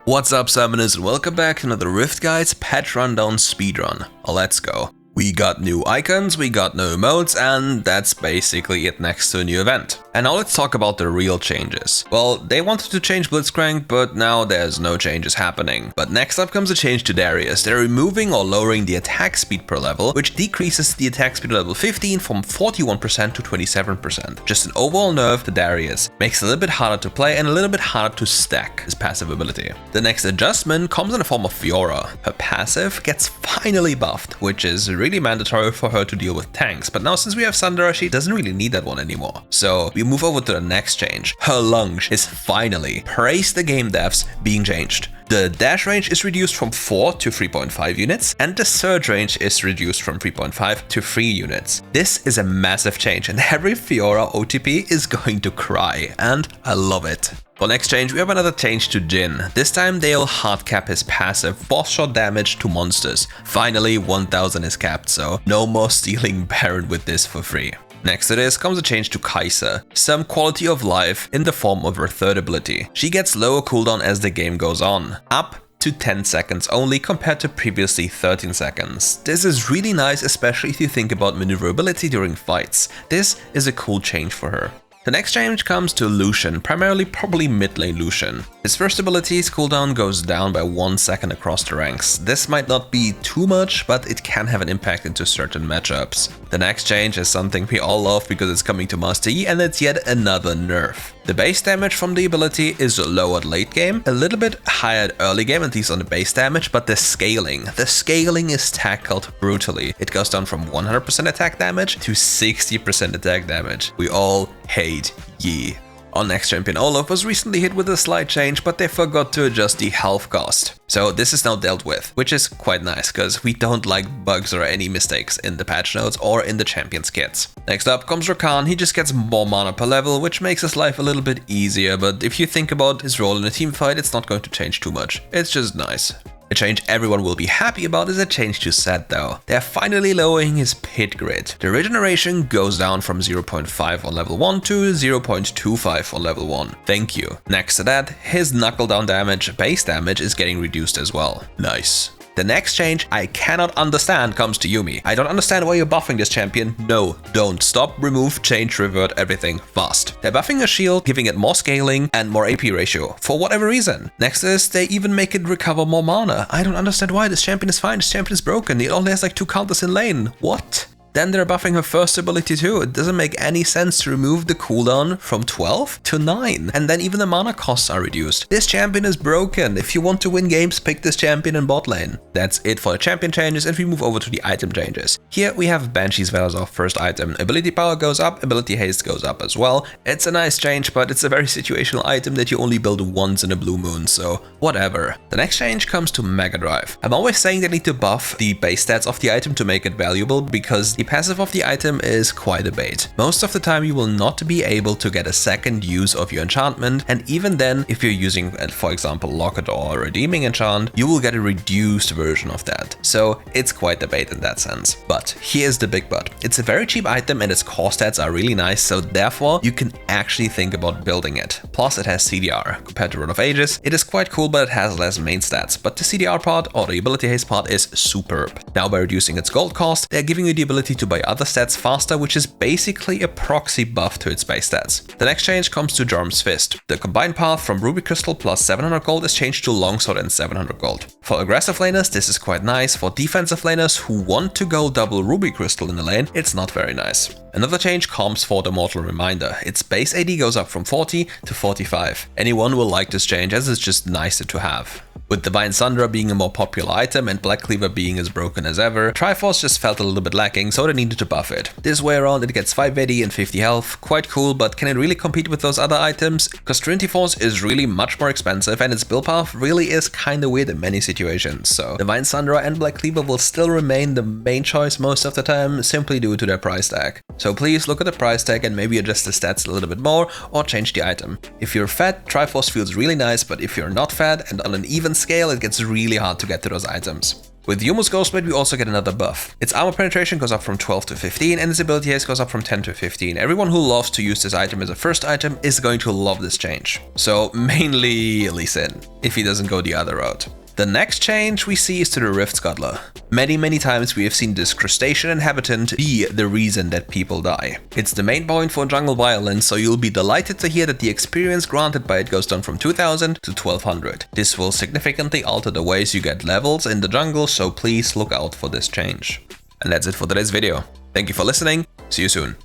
What's up, Summoners, and welcome back to another RiftGuides patch rundown speedrun. Let's go. We got new icons, we got new emotes, and that's basically it next to a new event. And now let's talk about the real changes. Well, they wanted to change Blitzcrank, but now there's no changes happening. But next up comes a change to Darius. They're removing or lowering the attack speed per level, which decreases the attack speed to level 15 from 41% to 27%. Just an overall nerf to Darius. Makes it a little bit harder to play and a little bit harder to stack his passive ability. The next adjustment comes in the form of Fiora. Her passive gets finally buffed, which is really mandatory for her to deal with tanks, but now since we have Sunderer, she doesn't really need that one anymore. So we move over to the next change. Her lunge is finally, praise the game devs, being changed. The dash range is reduced from 4 to 3.5 units, and the surge range is reduced from 3.5 to 3 units. This is a massive change, and every Fiora OTP is going to cry, and I love it. For next change, we have another change to Jhin. This time they'll hard cap his passive boss shot damage to monsters. Finally, 1000 is capped, so no more stealing Baron with this for free. Next to this comes a change to Kai'Sa, some quality of life in the form of her third ability. She gets lower cooldown as the game goes on, up to 10 seconds only compared to previously 13 seconds. This is really nice, especially if you think about maneuverability during fights. This is a cool change for her. The next change comes to Lucian, primarily probably mid lane Lucian. His first ability's cooldown goes down by 1 second across the ranks. This might not be too much, but it can have an impact into certain matchups. The next change is something we all love because it's coming to Master Yi, and it's yet another nerf. The base damage from the ability is lowered late game, a little bit higher early game, at least on the base damage, but the scaling is tackled brutally. It goes down from 100% attack damage to 60% attack damage. We all hate Yi. Our next champion Olaf was recently hit with a slight change, but they forgot to adjust the health cost. So this is now dealt with, which is quite nice, because we don't like bugs or any mistakes in the patch notes or in the champions kits. Next up comes Rakan. He just gets more mana per level, which makes his life a little bit easier, but if you think about his role in a team fight, it's not going to change too much. It's just nice. A change everyone will be happy about is a change to Sett though. They're finally lowering his pit grid. The regeneration goes down from 0.5 on level 1 to 0.25 on level 1. Thank you. Next to that, his knuckle down damage, base damage, is getting reduced as well. Nice. The next change I cannot understand comes to Yuumi. I don't understand why you're buffing this champion. No, don't. Stop, remove, change, revert everything fast. They're buffing her shield, giving it more scaling and more AP ratio, for whatever reason. Next is they even make it recover more mana. I don't understand why. This champion is fine, this champion is broken. It only has like 2 counters in lane. What? Then they're buffing her first ability too. It doesn't make any sense to remove the cooldown from 12 to 9. And then even the mana costs are reduced. This champion is broken. If you want to win games, pick this champion in bot lane. That's it for the champion changes, and we move over to the item changes. Here we have Banshee's Veil as our first item. Ability power goes up, ability haste goes up as well. It's a nice change, but it's a very situational item that you only build once in a blue moon, so whatever. The next change comes to Megadrive. I'm always saying they need to buff the base stats of the item to make it valuable, because the passive of the item is quite a bait. Most of the time you will not be able to get a second use of your enchantment, and even then, if you're using, for example, Locket or Redeeming Enchant, you will get a reduced version of that. So it's quite a bait in that sense. But here's the big but. It's a very cheap item and its core stats are really nice, so therefore you can actually think about building it. Plus it has CDR. Compared to Run of Ages, it is quite cool, but it has less main stats. But the CDR part, or the ability haste part, is superb. Now by reducing its gold cost, they're giving you the ability to buy other stats faster, which is basically a proxy buff to its base stats. The next change comes to Jaurim's Fist. The combined path from Ruby Crystal plus 700 gold is changed to Longsword and 700 gold. For aggressive laners, this is quite nice. For defensive laners who want to go double Ruby Crystal in the lane, it's not very nice. Another change comes for the Mortal Reminder. Its base AD goes up from 40 to 45. Anyone will like this change, as it's just nicer to have. With Divine Sunderer being a more popular item and Black Cleaver being as broken as ever, Triforce just felt a little bit lacking, so they needed to buff it. This way around it gets 5 AD and 50 health, quite cool, but can it really compete with those other items? Because Trinity Force is really much more expensive and its build path really is kinda weird in many situations, so Divine Sunderer and Black Cleaver will still remain the main choice most of the time, simply due to their price tag. So please look at the price tag and maybe adjust the stats a little bit more or change the item. If you're fat, Triforce feels really nice, but if you're not fat and on an even scale, it gets really hard to get to those items. With Yuumu's Ghostblade, we also get another buff. Its armor penetration goes up from 12 to 15, and its ability haste goes up from 10 to 15. Everyone who loves to use this item as a first item is going to love this change. So mainly Lee Sin, if he doesn't go the other route. The next change we see is to the Rift Scuttler. Many times we have seen this crustacean inhabitant be the reason that people die. It's the main point for jungle violence, so you'll be delighted to hear that the experience granted by it goes down from 2000 to 1200. This will significantly alter the ways you get levels in the jungle, so please look out for this change. And that's it for today's video. Thank you for listening, see you soon.